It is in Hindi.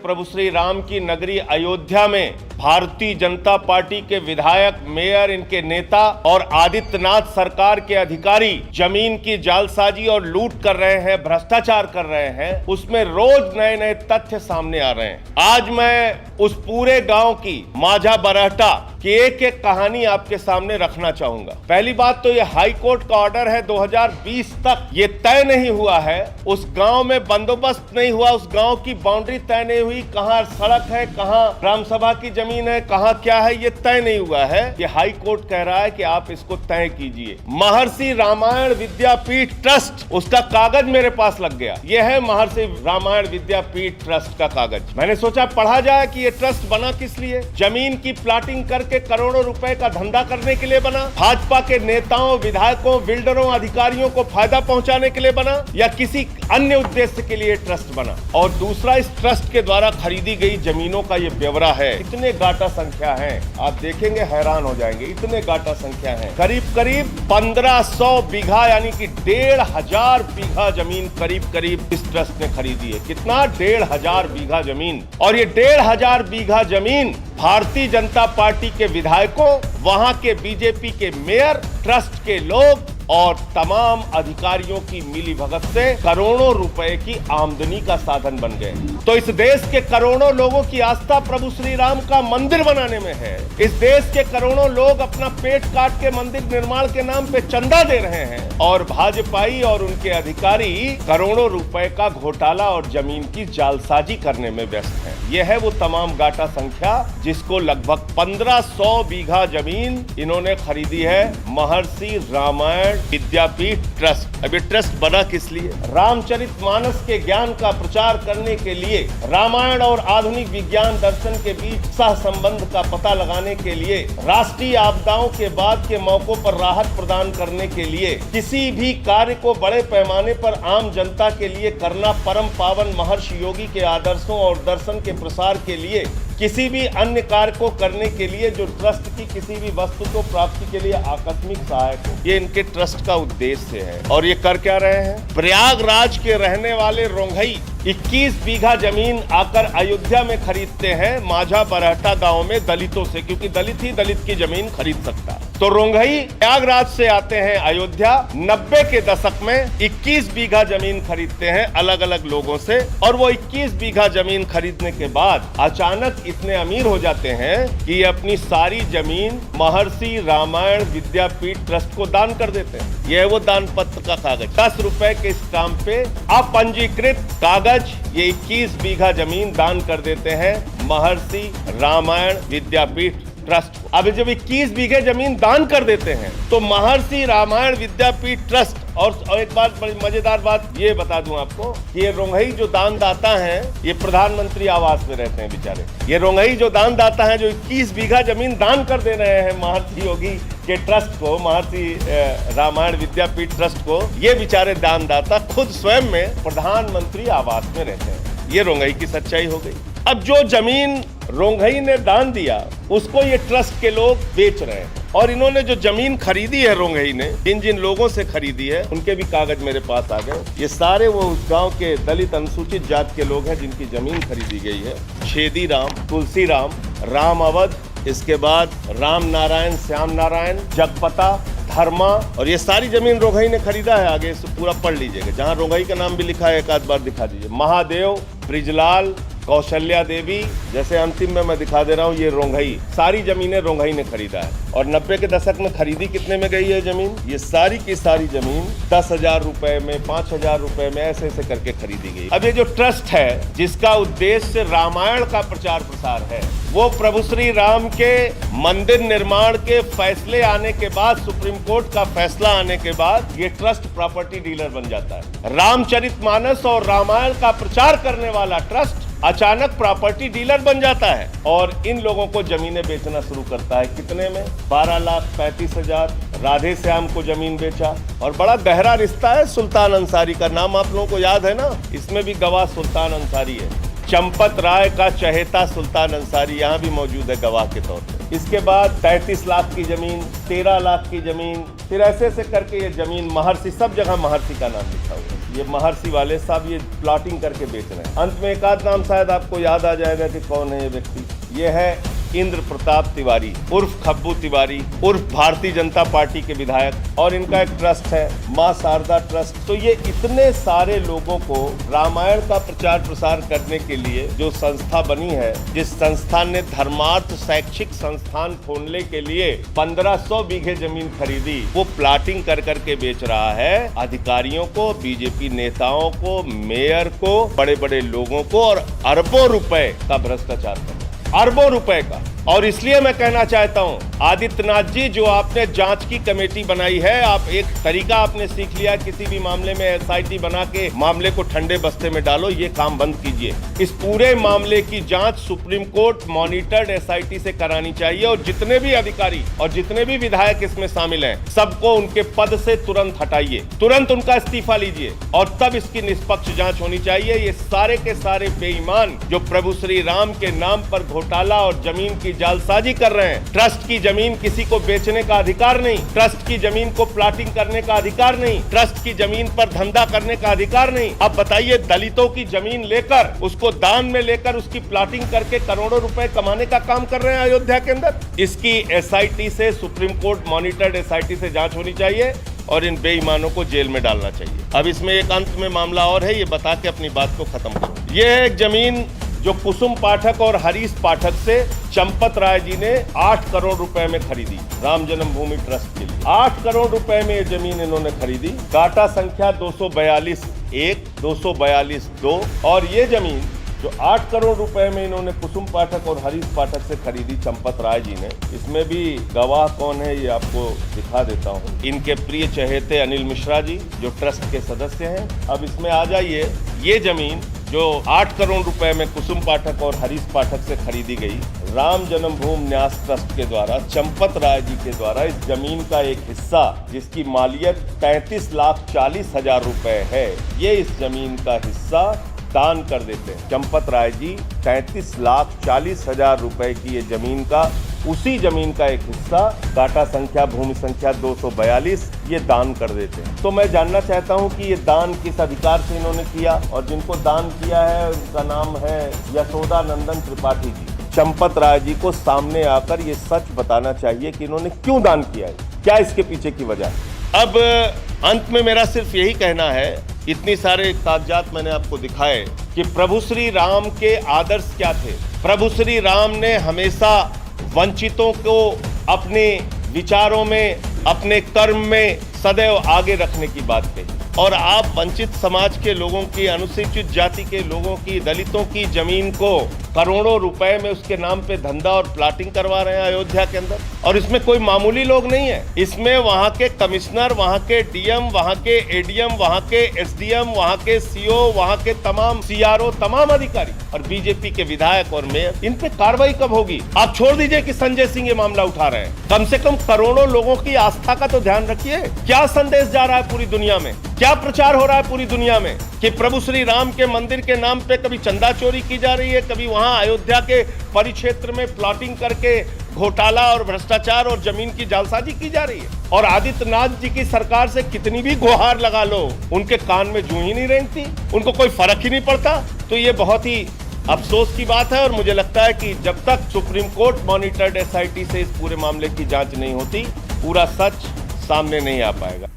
प्रभु श्री राम की नगरी अयोध्या में भारतीय जनता पार्टी के विधायक, मेयर, इनके नेता और आदित्यनाथ सरकार के अधिकारी जमीन की जालसाजी और लूट कर रहे हैं, भ्रष्टाचार कर रहे हैं, उसमें रोज नए नए तथ्य सामने आ रहे हैं। आज मैं उस पूरे गांव की, माझा बरहटा की एक एक कहानी आपके सामने रखना चाहूंगा। पहली बात तो ये हाई कोर्ट का ऑर्डर है, 2020 तक ये तय नहीं हुआ है, उस गांव में बंदोबस्त नहीं हुआ, उस गांव की बाउंड्री तय नहीं हुई, कहां सड़क है, कहां ग्राम सभा की जमीन है, कहां क्या है, ये तय नहीं हुआ है। ये हाई कोर्ट कह रहा है कि आप इसको तय कीजिए। महर्षि रामायण विद्यापीठ ट्रस्ट, उसका कागज मेरे पास लग गया। ये है महर्षि रामायण विद्यापीठ ट्रस्ट का कागज। मैंने सोचा पढ़ा जाए कि ये ट्रस्ट बना किस लिए। जमीन की प्लाटिंग करके करोड़ों रुपए का धंधा करने के लिए बना, भाजपा के नेताओं, विधायकों, बिल्डरों, अधिकारियों को फायदा पहुंचाने के लिए बना, या किसी अन्य उद्देश्य के लिए ट्रस्ट बना। और दूसरा, इस ट्रस्ट के द्वारा खरीदी गई जमीनों का ये ब्यौरा है। इतने गाटा संख्या है, आप देखेंगे हैरान हो जाएंगे, इतने गाटा संख्या है। करीब करीब 1500 बीघा यानी कि 1500 बीघा जमीन करीब करीब इस ट्रस्ट ने खरीदी है। कितना? 1500 बीघा जमीन। और ये 1500 बीघा जमीन भारतीय जनता पार्टी के विधायकों, वहां के बीजेपी के मेयर, ट्रस्ट के लोग और तमाम अधिकारियों की मिलीभगत से करोड़ों रुपए की आमदनी का साधन बन गए। तो इस देश के करोड़ों लोगों की आस्था प्रभु श्री राम का मंदिर बनाने में है। इस देश के करोड़ों लोग अपना पेट काट के मंदिर निर्माण के नाम पे चंदा दे रहे हैं, और भाजपाई और उनके अधिकारी करोड़ों रुपए का घोटाला और जमीन की जालसाजी करने में व्यस्त है। यह है वो तमाम गाटा संख्या जिसको लगभग 1500 बीघा जमीन इन्होंने खरीदी है महर्षि रामायण विद्यापीठ ट्रस्ट। अब ये ट्रस्ट बना किस लिए? रामचरितमानस के ज्ञान का प्रचार करने के लिए, रामायण और आधुनिक विज्ञान दर्शन के बीच सह संबंध का पता लगाने के लिए, राष्ट्रीय आपदाओं के बाद के मौकों पर राहत प्रदान करने के लिए, किसी भी कार्य को बड़े पैमाने पर आम जनता के लिए करना परम पावन महर्षि योगी के आदर्शों और दर्शन के प्रसार के लिए, किसी भी अन्य कार्य को करने के लिए जो ट्रस्ट की किसी भी वस्तु को प्राप्ति के लिए आकस्मिक सहायक हो, ये इनके ट्रस्ट का उद्देश्य है। और ये कर क्या रहे हैं? प्रयागराज के रहने वाले रोंघई 21 बीघा जमीन आकर अयोध्या में खरीदते हैं, माझा बरहटा गांव में दलितों से, क्योंकि दलित ही दलित की जमीन खरीद सकता है। तो रोंघई प्रयागराज से आते हैं अयोध्या, 90 के दशक में 21 बीघा जमीन खरीदते हैं अलग अलग लोगों से, और वो 21 बीघा जमीन खरीदने के बाद अचानक इतने अमीर हो जाते हैं कि अपनी सारी जमीन महर्षि रामायण विद्यापीठ ट्रस्ट को दान कर देते हैं। यह है वो दान पत्र का कागज, 10 रुपए के स्टाम्प पे अपंजीकृत कागज, ये 21 बीघा जमीन दान कर देते हैं महर्षि रामायण विद्यापीठ ट्रस्ट। अब जब 21 बीघे जमीन दान कर देते हैं तो महर्षि रामायण विद्यापीठ ट्रस्ट, और एक बात, बड़ी मजेदार बात ये बता दूं आपको कि ये रोंघई जो दानदाता हैं, ये प्रधानमंत्री आवास में रहते हैं बेचारे। ये रोंघई जो दानदाता हैं, जो 21 बीघा जमीन दान कर दे रहे हैं महर्षि योगी के ट्रस्ट को, महर्षि रामायण विद्यापीठ ट्रस्ट को, ये बेचारे दानदाता खुद स्वयं में प्रधानमंत्री आवास में रहते हैं। ये रोंघई की सच्चाई हो गई। अब जो जमीन रोंघई ने दान दिया उसको ये ट्रस्ट के लोग बेच रहे हैं, और इन्होंने जो जमीन खरीदी है रोंघई ने, जिन जिन लोगों से खरीदी है उनके भी कागज मेरे पास आ गए। ये सारे वो उस गांव के दलित अनुसूचित जाति के लोग हैं जिनकी जमीन खरीदी गई है। छेदी राम, तुलसी राम, राम अवध, इसके बाद राम नारायण, श्याम नारायण, जगपता, धर्मा, और ये सारी जमीन रोंघई ने खरीदा है। आगे इसे पूरा पढ़ लीजिएगा, जहाँ रोंघई का नाम भी लिखा है एक आध बार दिखा दीजिए। महादेव, ब्रिजलाल, कौशल्या देवी, जैसे अंतिम में मैं दिखा दे रहा हूँ, ये रोंघई, सारी जमीनें रोंघई ने खरीदा है। और 90 के दशक में खरीदी कितने में गई है जमीन? ये सारी की सारी जमीन 10,000 रुपए में, 5,000 रुपए में, ऐसे ऐसे करके खरीदी गई। अब ये जो ट्रस्ट है जिसका उद्देश्य रामायण का प्रचार प्रसार है, वो प्रभु श्री राम के मंदिर निर्माण के फैसले आने के बाद, सुप्रीम कोर्ट का फैसला आने के बाद, ये ट्रस्ट प्रॉपर्टी डीलर बन जाता है। रामचरितमानस और रामायण का प्रचार करने वाला ट्रस्ट अचानक प्रॉपर्टी डीलर बन जाता है और इन लोगों को जमीनें बेचना शुरू करता है। कितने में? 12,35,000। राधे श्याम को जमीन बेचा। और बड़ा गहरा रिश्ता है सुल्तान अंसारी का, नाम आप लोगों को याद है ना, इसमें भी गवाह सुल्तान अंसारी है। चंपत राय का चहेता सुल्तान अंसारी यहाँ भी मौजूद है गवाह के तौर पर। इसके बाद 33 लाख की जमीन, 13 लाख की जमीन, फिर ऐसे ऐसे करके ये जमीन महर्षि, सब जगह महर्षि का नाम लिखा हुआ है। ये महर्षि वाले साहब ये प्लॉटिंग करके बेच रहे हैं। अंत में एक आध नाम शायद आपको याद आ जाएगा कि कौन है ये व्यक्ति। ये है इंद्र प्रताप तिवारी उर्फ खब्बू तिवारी उर्फ भारतीय जनता पार्टी के विधायक, और इनका एक ट्रस्ट है मां शारदा ट्रस्ट। तो ये इतने सारे लोगों को रामायण का प्रचार प्रसार करने के लिए जो संस्था बनी है, जिस संस्थान ने धर्मार्थ शैक्षिक संस्थान खोलने के लिए 1500 बीघे जमीन खरीदी, वो प्लाटिंग कर करके बेच रहा है अधिकारियों को, बीजेपी नेताओं को, मेयर को, बड़े बड़े लोगों को, और अरबों रुपए का भ्रष्टाचार कर, अरबों रुपए का। और इसलिए मैं कहना चाहता हूं, आदित्यनाथ जी, जो आपने जांच की कमेटी बनाई है, आप एक तरीका आपने सीख लिया, किसी भी मामले में एसआईटी बना के मामले को ठंडे बस्ते में डालो, ये काम बंद कीजिए। इस पूरे मामले की जांच सुप्रीम कोर्ट मॉनिटर्ड एसआईटी से करानी चाहिए, और जितने भी अधिकारी और जितने भी विधायक इसमें शामिल हैं, सबको उनके पद से तुरंत हटाइए, तुरंत उनका इस्तीफा लीजिए, और तब इसकी निष्पक्ष जांच होनी चाहिए। ये सारे के सारे बेईमान जो प्रभु श्री राम के नाम पर घोटाला और जमीन की जालसाजी कर रहे हैं, ट्रस्ट की जमीन किसी को बेचने का अधिकार नहीं, ट्रस्ट की जमीन को प्लाटिंग करने का अधिकार नहीं, ट्रस्ट की जमीन पर धंधा करने का अधिकार नहीं। अब बताइए, दलितों की जमीन लेकर उसको दान में लेकर उसकी प्लाटिंग करके करोड़ों रुपए कमाने का काम कर रहे हैं अयोध्या के अंदर। इसकी एसआईटी से, सुप्रीम कोर्ट मॉनिटर्ड एसआईटी से जांच होनी चाहिए और इन बेईमानों को जेल में डालना चाहिए। अब इसमें एक अंत में मामला और है, ये बता के अपनी बात को खत्म करूं। ये है एक जमीन जो कुसुम पाठक और हरीश पाठक से चंपत राय जी ने 8 करोड़ रुपए में खरीदी, राम जन्मभूमि ट्रस्ट के लिए। 8 करोड़ रुपए में ये जमीन इन्होंने खरीदी। काटा संख्या 242(1), 242(2), और ये जमीन जो 8 करोड़ रुपए में इन्होंने कुसुम पाठक और हरीश पाठक से खरीदी चंपत राय जी ने, इसमें भी गवाह कौन है ये आपको दिखा देता हूँ। इनके प्रिय चहेते अनिल मिश्रा जी, जो ट्रस्ट के सदस्य हैं। अब इसमें आ जाइए, ये जमीन जो 8 करोड़ रुपए में कुसुम पाठक और हरीश पाठक से खरीदी गई, राम जन्मभूमि न्यास ट्रस्ट के द्वारा, चंपत राय जी के द्वारा, इस जमीन का एक हिस्सा जिसकी मालियत 33,40,000 रुपए है, ये इस जमीन का हिस्सा दान कर देते हैं। चंपत राय जी 33,40,000 रुपए की ये जमीन का, उसी जमीन का एक हिस्सा काटा संख्या भूमि संख्या 242 ये दान कर देते हैं। तो मैं जानना चाहता हूं कि ये दान किस अधिकार से इन्होंने किया, और जिनको दान किया है उनका नाम है यशोदा नंदन त्रिपाठी जी। चंपत राय जी को सामने आकर ये सच बताना चाहिए कि इन्होंने क्यों दान किया है, क्या इसके पीछे की वजह। अब अंत में मेरा सिर्फ यही कहना है, इतनी सारे कागजात मैंने आपको दिखाए कि प्रभु श्री राम के आदर्श क्या थे। प्रभु श्री राम ने हमेशा वंचितों को अपने विचारों में, अपने कर्म में सदैव आगे रखने की बात कही, और आप वंचित समाज के लोगों की, अनुसूचित जाति के लोगों की, दलितों की जमीन को करोड़ों रुपए में उसके नाम पे धंधा और प्लाटिंग करवा रहे हैं अयोध्या के अंदर। और इसमें कोई मामूली लोग नहीं है, इसमें वहां के कमिश्नर, वहां के डीएम, वहां के एडीएम, वहां के एसडीएम, वहां के सीओ, वहां के तमाम सीआरओ, तमाम अधिकारी और बीजेपी के विधायक और मेयर, इन पे कार्रवाई कब होगी? आप छोड़ दीजिए कि संजय सिंह ये मामला उठा रहे हैं, कम से कम करोड़ों लोगों की आस्था का तो ध्यान रखिए। क्या संदेश जा रहा है पूरी दुनिया में, क्या प्रचार हो रहा है पूरी दुनिया में कि प्रभु श्री राम के मंदिर के नाम पे कभी चंदा चोरी की जा रही है, कभी वहां अयोध्या के परिक्षेत्र में प्लॉटिंग करके घोटाला और भ्रष्टाचार और जमीन की जालसाजी की जा रही है। और आदित्यनाथ जी की सरकार से कितनी भी गुहार लगा लो, उनके कान में जूं ही नहीं रेंगती, उनको कोई फर्क ही नहीं पड़ता। तो ये बहुत ही अफसोस की बात है, और मुझे लगता है कि जब तक सुप्रीम कोर्ट मॉनिटर्ड एसआईटी से इस पूरे मामले की जांच नहीं होती, पूरा सच सामने नहीं आ पाएगा।